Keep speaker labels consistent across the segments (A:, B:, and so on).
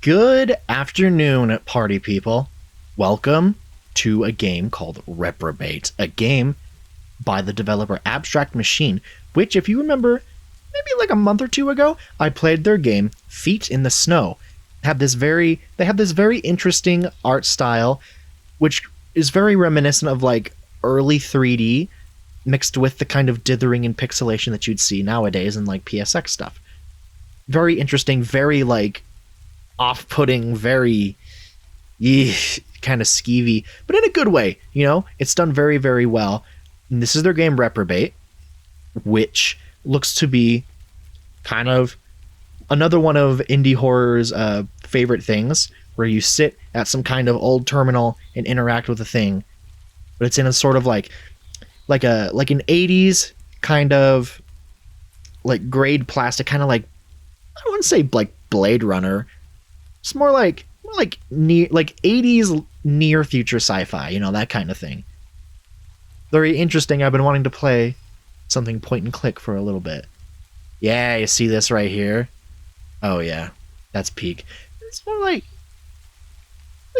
A: Good afternoon, party people. Welcome to a game called Reprobate, a game by the developer Abstract Machine, which, if you remember, maybe like a month or two ago, I played their game Feet in the Snow. They have this very interesting art style, which is very reminiscent of like early 3D mixed with the kind of dithering and pixelation that you'd see nowadays in like PSX stuff. Very interesting, very like off-putting, very kind of skeevy, but in a good way. You know, it's done very, very well. And this is their game Reprobate, which looks to be kind of another one of indie horror's favorite things, where you sit at some kind of old terminal and interact with a thing, but it's in a sort of like an 80s kind of like grade plastic, kind of like, I don't want to say like Blade Runner. It's more like 80s near future sci-fi, you know, that kind of thing. Very interesting. I've been wanting to play something point and click for a little bit. Yeah, you see this right here? Oh yeah, that's peak. It's more like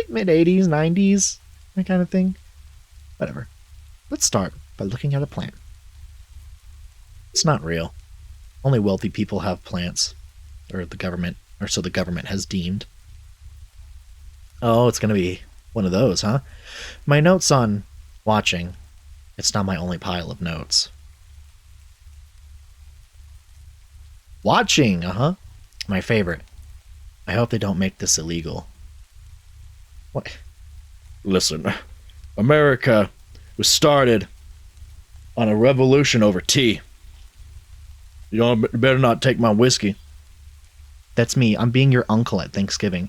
A: mid 80s, 90s, that kind of thing. Whatever. Let's start by looking at a plant. It's not real. Only wealthy people have plants, or so the government has deemed. Oh, it's gonna be one of those, huh? My notes on watching. It's not my only pile of notes. Watching, my favorite. I hope they don't make this illegal. What? Listen, America was started on a revolution over tea. You better not take my whiskey. That's me. I'm being your uncle at Thanksgiving.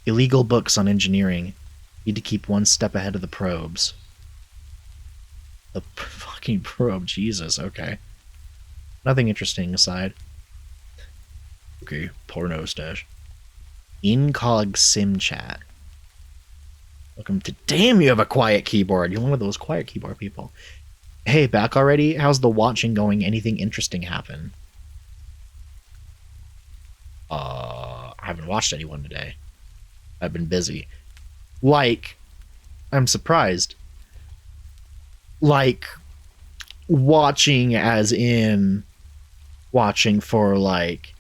A: Illegal books on engineering. Need to keep one step ahead of the probes. The fucking probe, Jesus, okay. Nothing interesting aside. Okay, porno stash. Incog sim chat. Welcome to... Damn, you have a quiet keyboard. You're one of those quiet keyboard people. Hey, back already? How's the watching going? Anything interesting happen? I haven't watched anyone today. I've been busy. Like, I'm surprised. Like, watching as in watching for like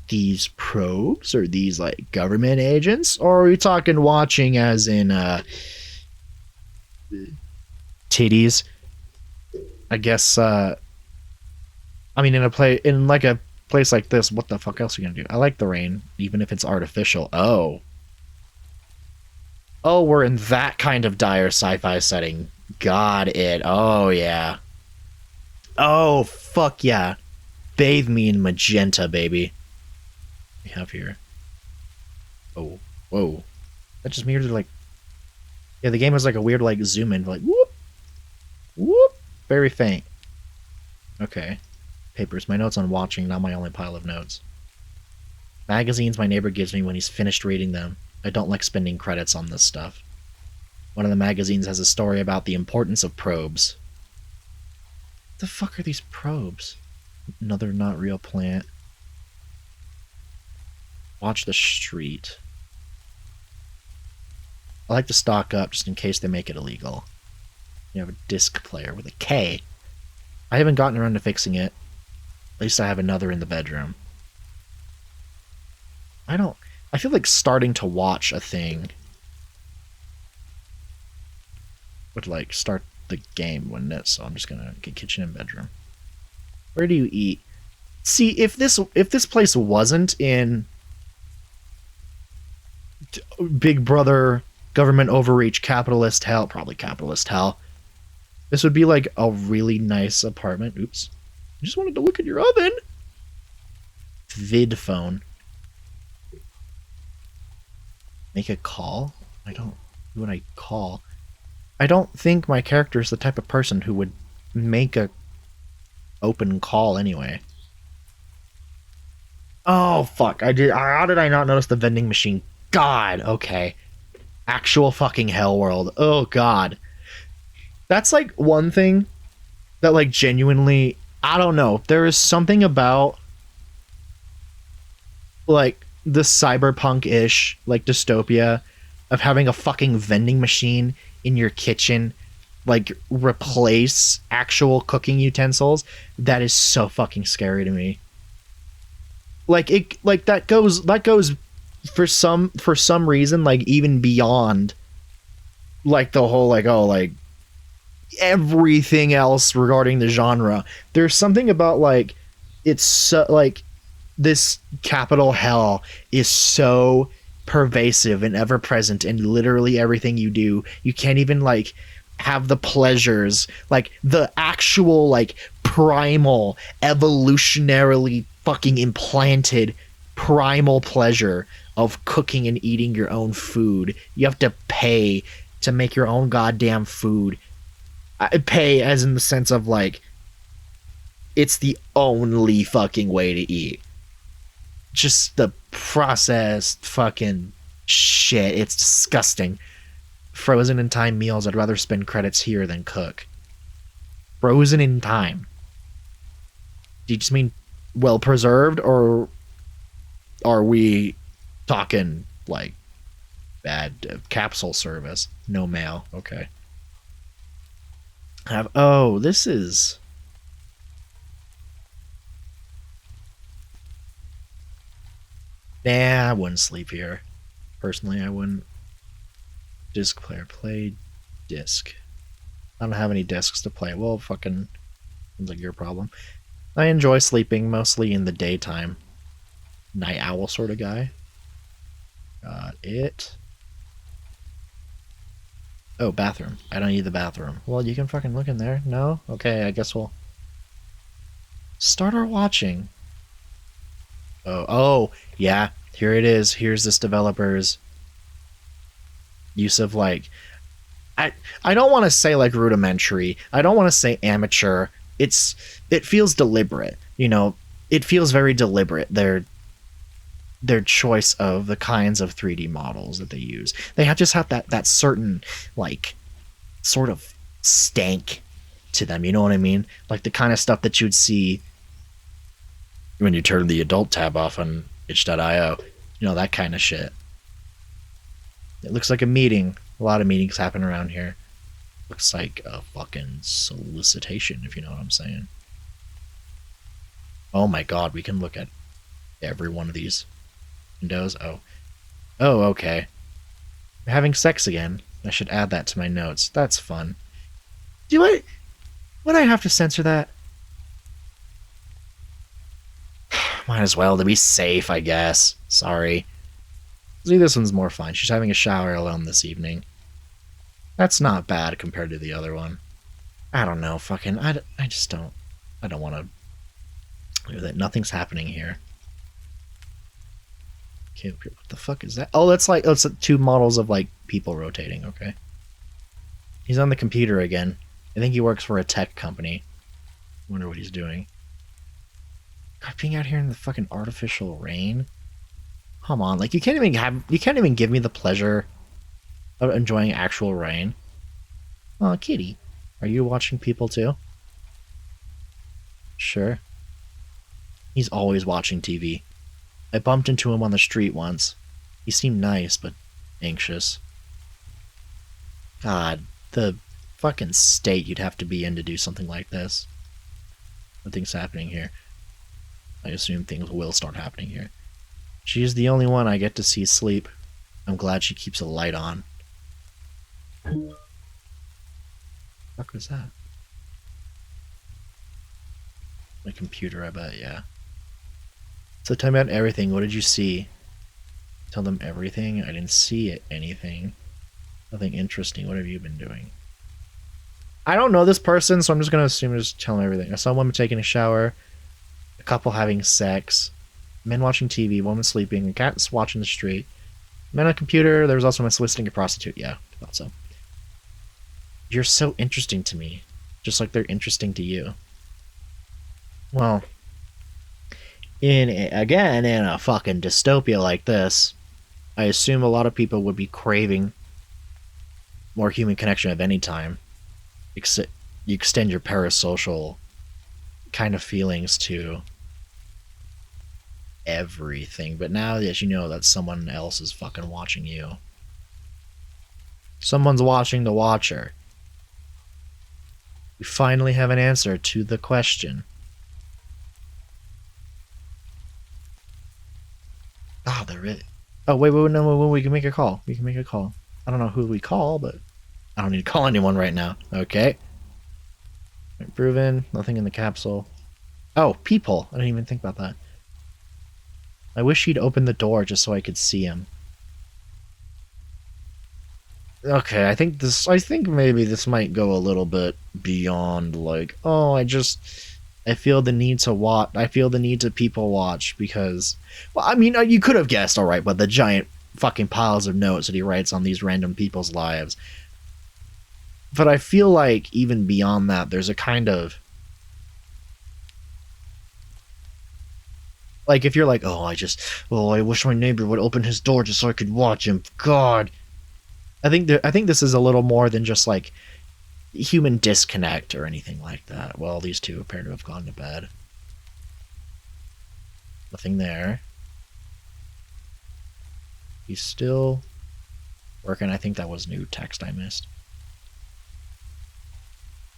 A: these probes or these like government agents, or are we talking watching as in titties? I guess I mean in a place like this, what the fuck else are you gonna do? I like the rain, even if it's artificial. Oh, we're in that kind of dire sci-fi setting. Got it. Oh yeah. Oh fuck yeah. Bathe me in magenta, baby. We have here. Oh, whoa. That just mirrored like... Yeah, the game was like a weird like zoom in, like whoop, whoop, very faint. Okay. Papers. My notes on watching, not my only pile of notes. Magazines my neighbor gives me when he's finished reading them. I don't like spending credits on this stuff. One of the magazines has a story about the importance of probes. What the fuck are these probes? Another not real plant. Watch the street. I like to stock up just in case they make it illegal. You have a disc player with a K. I haven't gotten around to fixing it. At least I have another in the bedroom. I feel like starting to watch a thing would like start the game, wouldn't it? So I'm just gonna get kitchen and bedroom. Where do you eat? See, if this place wasn't in Big Brother, government overreach, capitalist hell, probably capitalist hell, this would be like a really nice apartment. Oops. I just wanted to look at your oven. Vid phone. Make a call? Who would I call? I don't think my character is the type of person who would make a open call anyway. Oh, fuck. How did I not notice the vending machine? God, okay. Actual fucking hell world. Oh, God. That's like one thing that like genuinely, I don't know. There is something about like the cyberpunk-ish like dystopia of having a fucking vending machine in your kitchen like replace actual cooking utensils, that is so fucking scary to me. Like it, like that goes for some reason like even beyond like the whole like, oh, like everything else regarding the genre. There's something about like it's so like this capital hell is so pervasive and ever present in literally everything you do. You can't even like have the pleasures, like the actual like primal evolutionarily fucking implanted primal pleasure of cooking and eating your own food. You have to pay to make your own goddamn food. I pay as in the sense of like it's the only fucking way to eat. Just the processed fucking shit. It's disgusting. Frozen in time meals, I'd rather spend credits here than cook. Frozen in time. Do you just mean well preserved, or are we talking like bad capsule service? No mail. Okay. Oh, this is... Nah, I wouldn't sleep here. Personally, I wouldn't. Disc player. Play disc. I don't have any discs to play. Well, fucking... Sounds like your problem. I enjoy sleeping mostly in the daytime. Night owl sort of guy. Got it. Oh, bathroom. I don't need the bathroom. Well, you can fucking look in there. No? Okay, I guess we'll... Start our watching. Oh, yeah. Here it is. Here's this developer's use of, like... I don't want to say, like, rudimentary. I don't want to say amateur. It feels deliberate. You know, it feels very deliberate. Their choice of the kinds of 3D models that they use. They just have that certain, like, sort of stank to them, you know what I mean? Like the kind of stuff that you'd see when you turn the adult tab off on itch.io. You know, that kind of shit. It looks like a meeting. A lot of meetings happen around here. Looks like a fucking solicitation, if you know what I'm saying. Oh my god, we can look at every one of these windows. Oh, okay. We're having sex again. I should add that to my notes. That's fun. Would I have to censor that? Might as well, to be safe, I guess. Sorry. See, this one's more fun. She's having a shower alone this evening. That's not bad compared to the other one. I don't know, fucking... I just don't... I don't want to... do that. Nothing's happening here. Okay, what the fuck is that? Oh, that's like... Oh, it's two models of, like, people rotating, okay. He's on the computer again. I think he works for a tech company. Wonder what he's doing. God, being out here in the fucking artificial rain? Come on, like, you can't even give me the pleasure of enjoying actual rain. Oh, kitty. Are you watching people too? Sure. He's always watching TV. I bumped into him on the street once. He seemed nice, but anxious. God, the fucking state you'd have to be in to do something like this. Nothing's happening here. I assume things will start happening here. She's the only one I get to see sleep. I'm glad she keeps a light on. What the fuck was that? My computer, I bet, yeah. So tell me about everything. What did you see? Tell them everything? I didn't see anything. Nothing interesting. What have you been doing? I don't know this person, so I'm just gonna assume just tell them everything. I saw a woman taking a shower, a couple having sex, men watching TV, woman sleeping, a cat watching the street, men on a computer. There was also a man soliciting a prostitute. Yeah, I thought so. You're so interesting to me, just like they're interesting to you. Well, in a fucking dystopia like this, I assume a lot of people would be craving more human connection of any time. You extend your parasocial kind of feelings to everything. But now that you know that someone else is fucking watching you. Someone's watching the watcher. We finally have an answer to the question. Oh, there is. Oh, wait, no, we can make a call. We can make a call. I don't know who we call, but I don't need to call anyone right now. Okay. Proven. Nothing in the capsule. Oh, people. I didn't even think about that. I wish he'd open the door just so I could see him. Okay, I think maybe this might go a little bit beyond, like, oh, I feel the need to watch. I feel the need to people watch because, well, I mean, you could have guessed, all right, but the giant fucking piles of notes that he writes on these random people's lives. But I feel like even beyond that, there's a kind of, like, if you're like, oh, I wish my neighbor would open his door just so I could watch him. God, I think this is a little more than just like human disconnect or anything like that. Well, these two appear to have gone to bed. Nothing there. He's still working. I think that was new text I missed.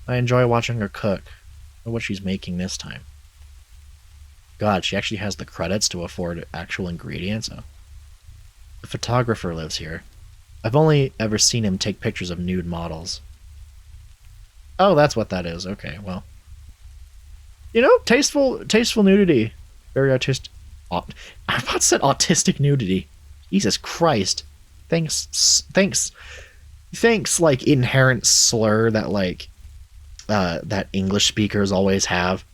A: I enjoy watching her cook. I know what she's making this time. God, she actually has the credits to afford actual ingredients. Oh. The photographer lives here. I've only ever seen him take pictures of nude models. Oh, that's what that is. Okay, well. You know, tasteful nudity. Very artistic. I about said autistic nudity. Jesus Christ. Thanks, like, inherent slur that, like, that English speakers always have.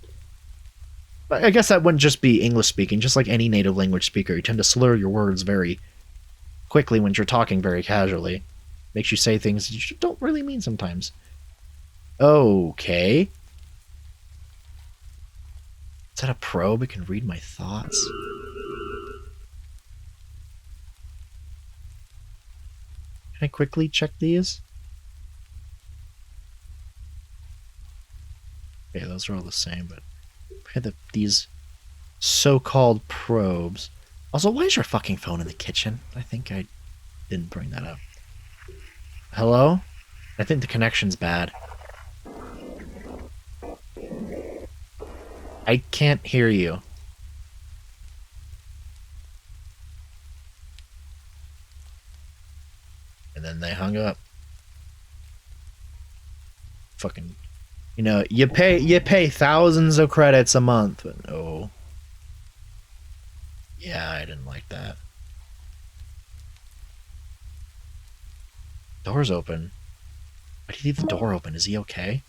A: I guess that wouldn't just be English speaking, just like any native language speaker. You tend to slur your words very quickly when you're talking very casually. Makes you say things you don't really mean sometimes. Okay. Is that a probe? It can read my thoughts. Can I quickly check these? Okay, those are all the same, but these so-called probes. Also, why is your fucking phone in the kitchen? I think I didn't bring that up. Hello? I think the connection's bad. I can't hear you. And then they hung up. Fucking, you know, you pay thousands of credits a month, but no. Yeah, I didn't like that. Door's open. Why did he leave the door open? Is he okay?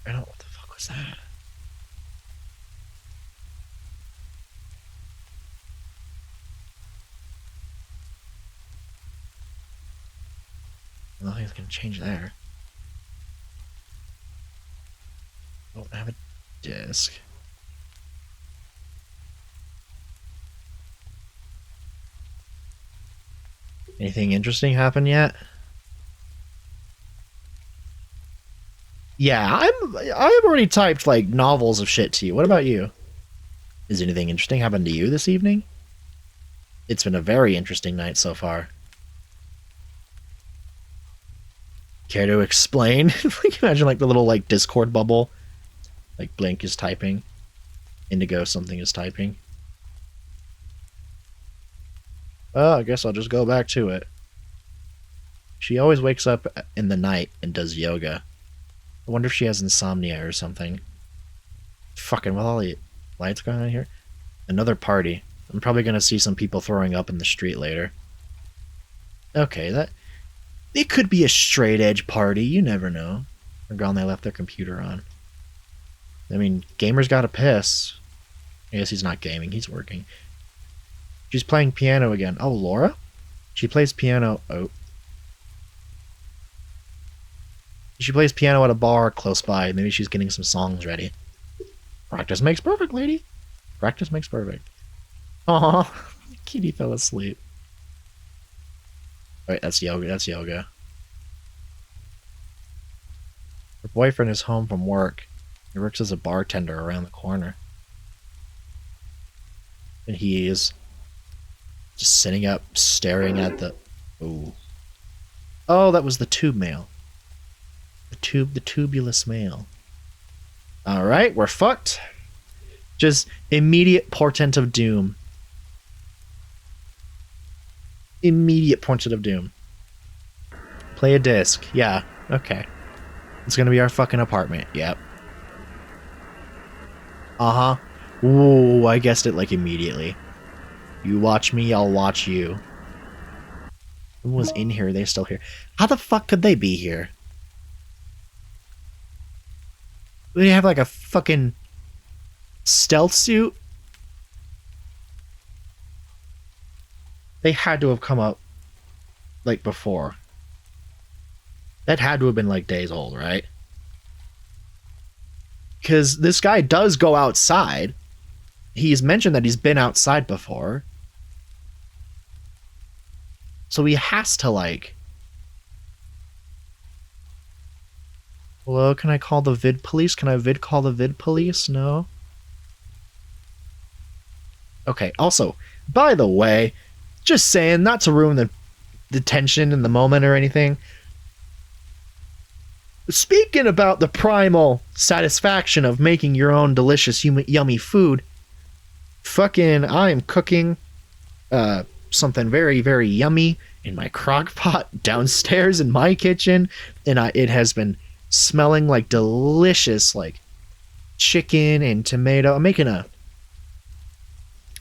A: I don't know what the fuck was that. Nothing's gonna change there. Don't have a disc. Anything interesting happen yet? Yeah, I've already typed like novels of shit to you. What about you? Is anything interesting happen to you this evening? It's been a very interesting night so far. Care to explain? Imagine like the little like Discord bubble. Like Blink is typing. Indigo something is typing. Oh, I guess I'll just go back to it. She always wakes up in the night and does yoga. I wonder if she has insomnia or something. Fucking with all the lights going on here. Another party. I'm probably gonna see some people throwing up in the street later. Okay, it could be a straight edge party, you never know. Or gone, they left their computer on. I mean, gamers gotta piss. I guess he's not gaming, he's working. She's playing piano again. Oh, Laura? She plays piano. Oh. She plays piano at a bar close by. Maybe she's getting some songs ready. Practice makes perfect, lady. Practice makes perfect. Aw, Kitty fell asleep. Alright, that's yoga. That's yoga. Her boyfriend is home from work. He works as a bartender around the corner. And he is just sitting up, staring at the... Ooh. Oh, that was the tube mail. The tubulous mail. Alright, we're fucked. Just immediate portent of doom. Immediate portent of doom. Play a disc. Yeah, okay. It's gonna be our fucking apartment. Yep. Uh-huh. Ooh, I guessed it like immediately. You watch me, I'll watch you. Who was in here? Are they still here? How the fuck could they be here? Do they have like a fucking stealth suit? They had to have come up like before. That had to have been like days old, right? Because this guy does go outside. He's mentioned that he's been outside before. So he has to like... Hello, can I call the vid police? Can I call the vid police? No? Okay, also, by the way, just saying, not to ruin the tension in the moment or anything. Speaking about the primal satisfaction of making your own delicious, yummy food, fucking, I am cooking something very, very yummy in my crock pot downstairs in my kitchen, and it has been smelling like delicious, like chicken and tomato. I'm making a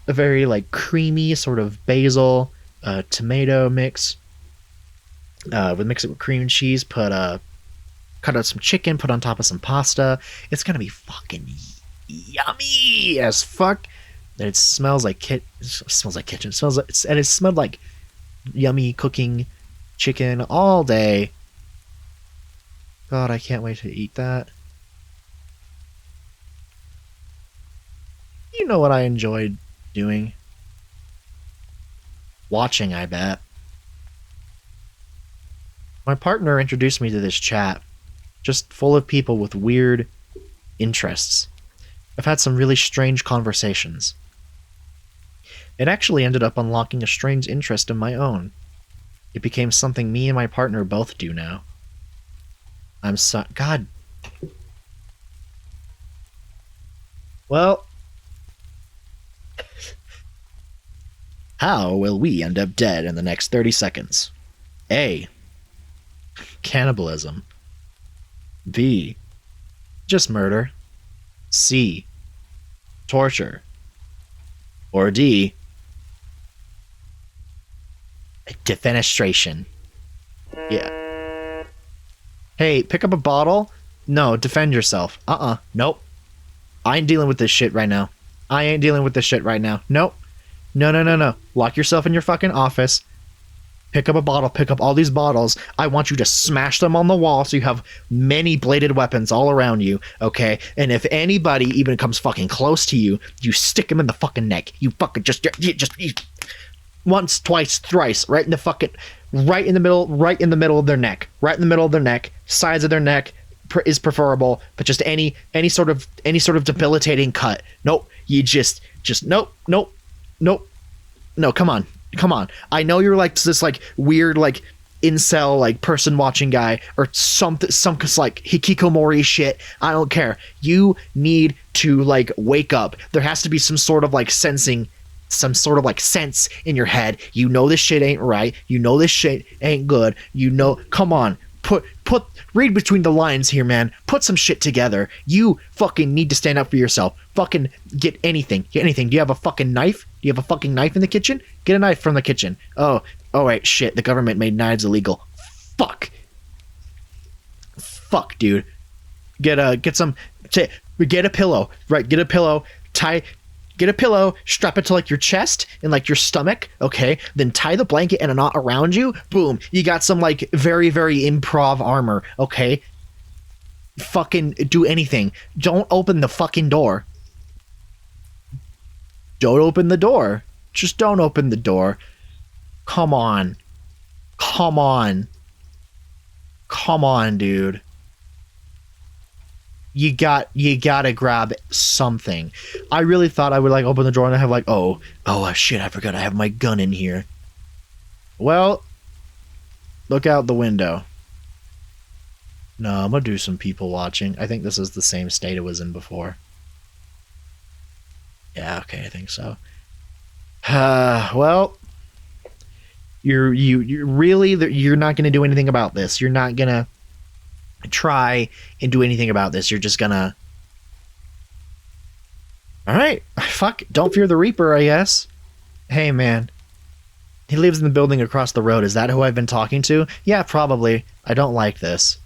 A: very like creamy sort of basil tomato mix. We'll mix it with cream and cheese. Cut out some chicken, put on top of some pasta. It's gonna be fucking yummy as fuck. And it smells like it smells like kitchen. It smells like, and it smelled like yummy cooking chicken all day. God, I can't wait to eat that. You know what I enjoyed doing? Watching, I bet. My partner introduced me to this chat. Just full of people with weird interests. I've had some really strange conversations. It actually ended up unlocking a strange interest of my own. It became something me and my partner both do now. God. Well. How will we end up dead in the next 30 seconds? A. Cannibalism. B. Just murder. C. Torture. Or D. Defenestration. Yeah. Hey, pick up a bottle? No, defend yourself. Nope. I ain't dealing with this shit right now. Nope. No. Lock yourself in your fucking office. Pick up a bottle, pick up all these bottles. I want you to smash them on the wall so you have many bladed weapons all around you, okay? And if anybody even comes fucking close to you, you stick them in the fucking neck. You fucking just once, twice, thrice, right in the middle of their neck. Sides of their neck is preferable, but just any sort of debilitating cut. Nope. You just nope. No, come on. I know you're like this like weird like incel like person watching guy or some like hikikomori shit. I don't care. You need to like wake up. There has to be some sort of like sensing, some sort of like sense in your head. You know this shit ain't right. You know this shit ain't good. You know, come on. Read between the lines here, man. Put some shit together. You fucking need to stand up for yourself. Fucking get anything. Do you have a fucking knife? Do you have a fucking knife in the kitchen? Get a knife from the kitchen. Oh wait, shit. The government made knives illegal. Fuck, dude. Get a pillow. Right, get a pillow. Get a pillow, strap it to like your chest and like your stomach, okay? Then tie the blanket and a knot around you. Boom, you got some like very, very improv armor, okay? Fucking do anything. Don't open the fucking door. Don't open the door. Just don't open the door. Come on, dude. you gotta grab something. I really thought I would like open the drawer and have like, oh shit, I forgot I have my gun in here. Well, look out the window. No, I'm gonna do some people watching. I think this is the same state it was in before. Yeah, okay, I think so. Well, you're not gonna do anything about this. You're not gonna try and do anything about this. You're just gonna... Alright, fuck, don't fear the Reaper, I guess. Hey, man. He lives in the building across the road. Is that who I've been talking to? Yeah, probably. I don't like this.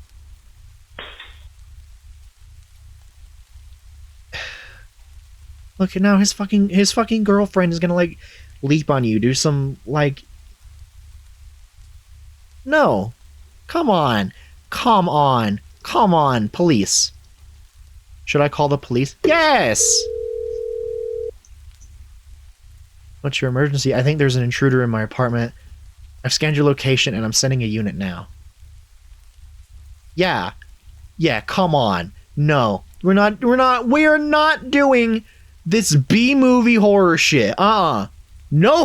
A: Look, now his fucking girlfriend is gonna, like, leap on you. Do some, like... No. Come on. Come on. Come on, police. Should I call the police? Yes! What's your emergency? I think there's an intruder in my apartment. I've scanned your location and I'm sending a unit now. Yeah. Yeah, come on. No. We're not doing this B-movie horror shit. No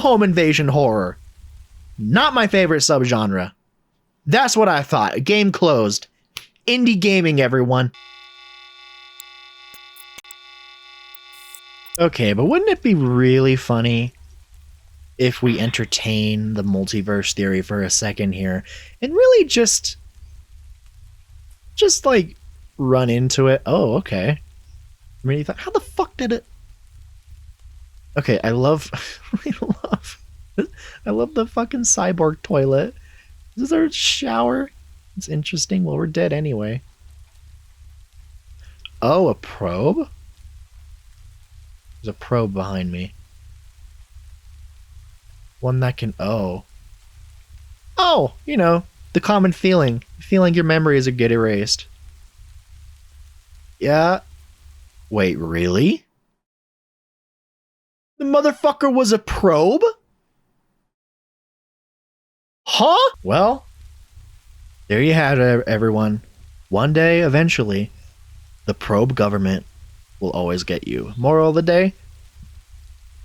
A: home invasion horror. Not my favorite subgenre. That's what I thought. Game closed. Indie gaming, everyone. Okay, but wouldn't it be really funny if we entertain the multiverse theory for a second here and really just like run into it? Oh, okay. I mean, you thought, how the fuck did it? Okay, I love the fucking cyborg toilet. Is there a shower? It's interesting. Well, we're dead anyway. Oh, a probe? There's a probe behind me. One that can... Oh, you know, the common feeling. Feeling your memories get erased. Yeah. Wait, really? The motherfucker was a probe? Huh? Well, there you have it, everyone. One day, eventually, the probe government will always get you. Moral of the day,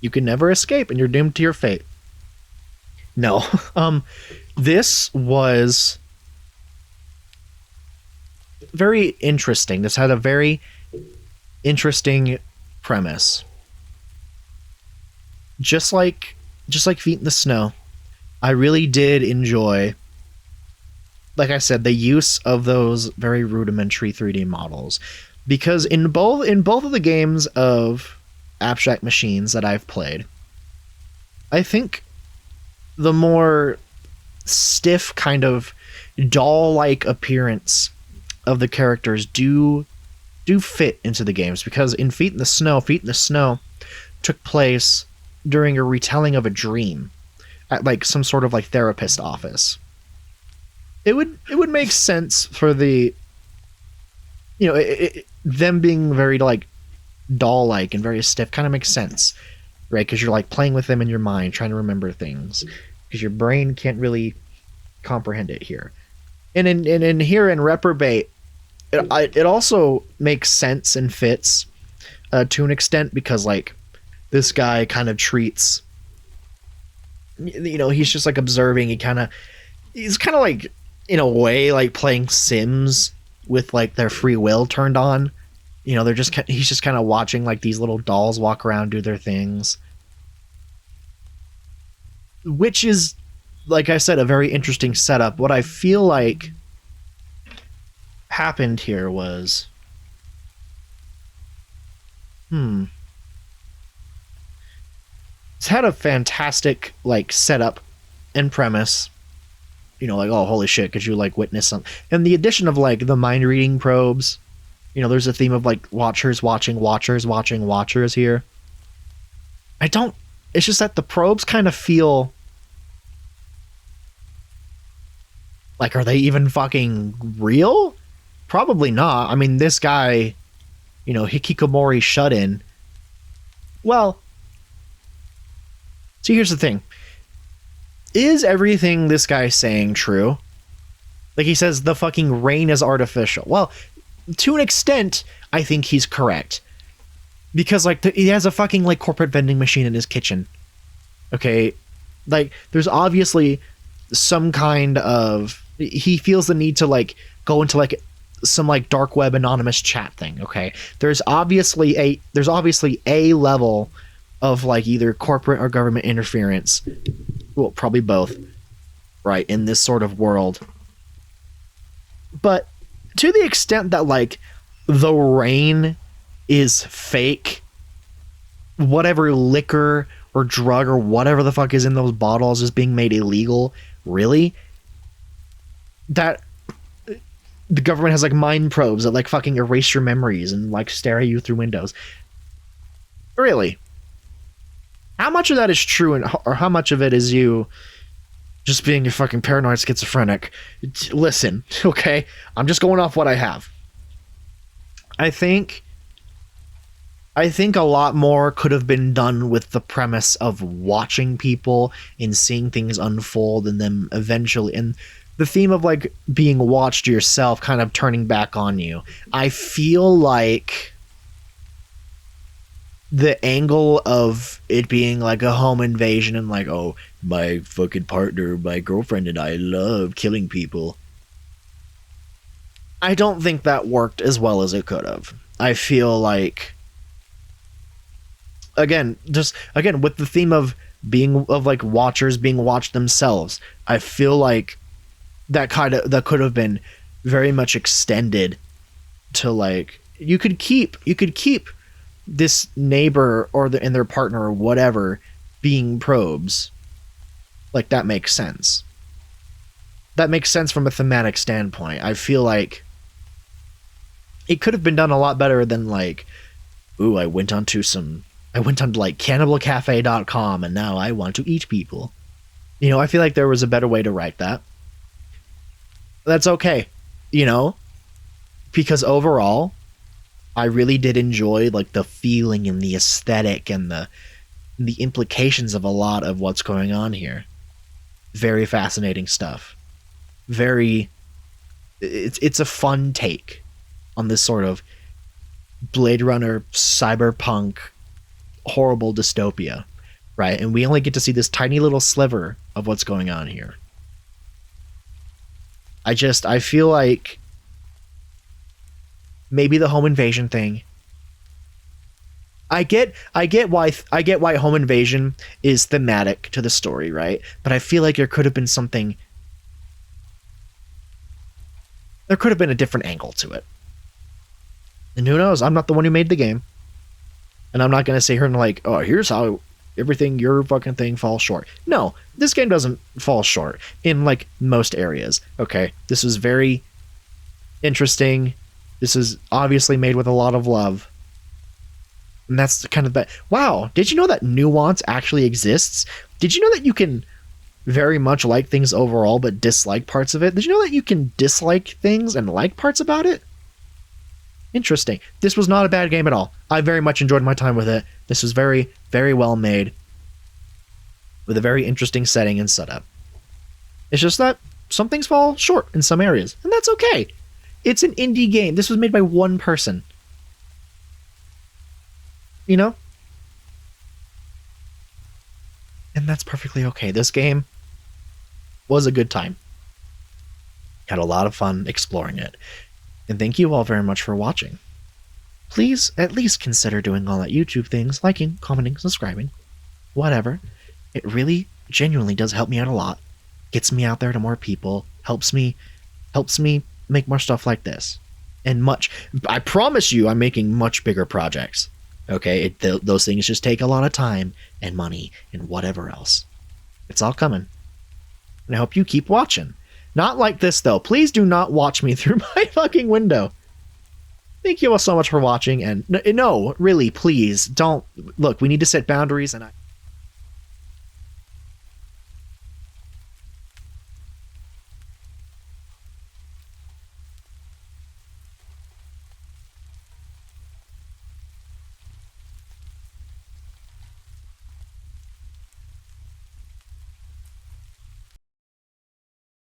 A: you can never escape and you're doomed to your fate. No. This was very interesting. This had a very interesting premise. Just like Feet in the Snow, I really did enjoy, like I said, the use of those very rudimentary 3D models, because in both of the games of Abstract Machines that I've played, I think the more stiff kind of doll-like appearance of the characters do fit into the games, because in Feet in the Snow took place during a retelling of a dream at like some sort of like therapist office. It would make sense for the, you know, them being very like doll-like and very stiff kind of makes sense, right? Because you're like playing with them in your mind, trying to remember things, because your brain can't really comprehend it here. And in here in Reprobate, it also makes sense and fits to an extent, because like this guy kind of treats, you know, he's just like observing. He's kind of like, in a way, like playing Sims with like their free will turned on. You know, he's just kind of watching like these little dolls walk around, do their things, which is, like I said, a very interesting setup. What I feel like happened here was, it's had a fantastic like setup and premise, you know, like, oh holy shit, could you like witness something? And the addition of like the mind reading probes, you know, there's a theme of like watchers watching watchers watching watchers here. It's just that the probes kind of feel like, are they even fucking real? Probably not. I mean, this guy, you know, Hikikomori shut-in. Well, see, here's the thing. Is everything this guy's saying true? Like, he says the fucking rain is artificial. Well, to an extent, I think he's correct. Because, like, he has a fucking, like, corporate vending machine in his kitchen. Okay? Like, there's obviously some kind of... He feels the need to, like, go into, like, some, like, dark web anonymous chat thing, okay? There's obviously a level of, like, either corporate or government interference. Well, probably both, right, in this sort of world. But to the extent that, like, the rain is fake, whatever liquor or drug or whatever the fuck is in those bottles is being made illegal, really? That the government has, like, mind probes that, like, fucking erase your memories and, like, stare at you through windows. Really? How much of that is true, or how much of it is you just being a fucking paranoid schizophrenic? Listen, okay? I'm just going off what I have. I think a lot more could have been done with the premise of watching people and seeing things unfold, and then eventually, and the theme of, like, being watched yourself kind of turning back on you. I feel like the angle of it being like a home invasion and, like, oh, my fucking partner, my girlfriend and I love killing people, I don't think that worked as well as it could have. I feel like, again, with the theme of like watchers being watched themselves, I feel like that could have been very much extended to, like, you could keep this neighbor and their partner or whatever being probes. Like, that makes sense. That makes sense from a thematic standpoint. I feel like it could have been done a lot better than, like, ooh, I went onto like cannibalcafe.com and now I want to eat people. You know, I feel like there was a better way to write that. That's okay, you know? Because overall, I really did enjoy, like, the feeling and the aesthetic and the implications of a lot of what's going on here. Very fascinating stuff. It's a fun take on this sort of Blade Runner, cyberpunk, horrible dystopia, right? And we only get to see this tiny little sliver of what's going on here. I feel like maybe the home invasion thing. I get why home invasion is thematic to the story, right? But I feel like there could have been something. There could have been a different angle to it. And who knows? I'm not the one who made the game. And I'm not going to sit here and, like, oh, here's how everything, your fucking thing falls short. No, this game doesn't fall short in, like, most areas. Okay, this was very interesting. This is obviously made with a lot of love. And that's kind of that. Wow, did you know that nuance actually exists? Did you know that you can very much like things overall but dislike parts of it? Did you know that you can dislike things and like parts about it? Interesting. This was not a bad game at all. I very much enjoyed my time with it. This was very, very well made, with a very interesting setting and setup. It's just that some things fall short in some areas, and that's okay. It's an indie game. This was made by one person. You know? And that's perfectly okay. This game was a good time. Had a lot of fun exploring it. And thank you all very much for watching. Please at least consider doing all that YouTube things, liking, commenting, subscribing, whatever. It really, genuinely does help me out a lot. Gets me out there to more people, helps me make more stuff like this. And I promise you I'm making much bigger projects. Okay, those things just take a lot of time and money and whatever else. It's all coming. And I hope you keep watching. Not like this, though. Please do not watch me through my fucking window. Thank you all so much for watching, and no, really, please, don't. Look, we need to set boundaries, and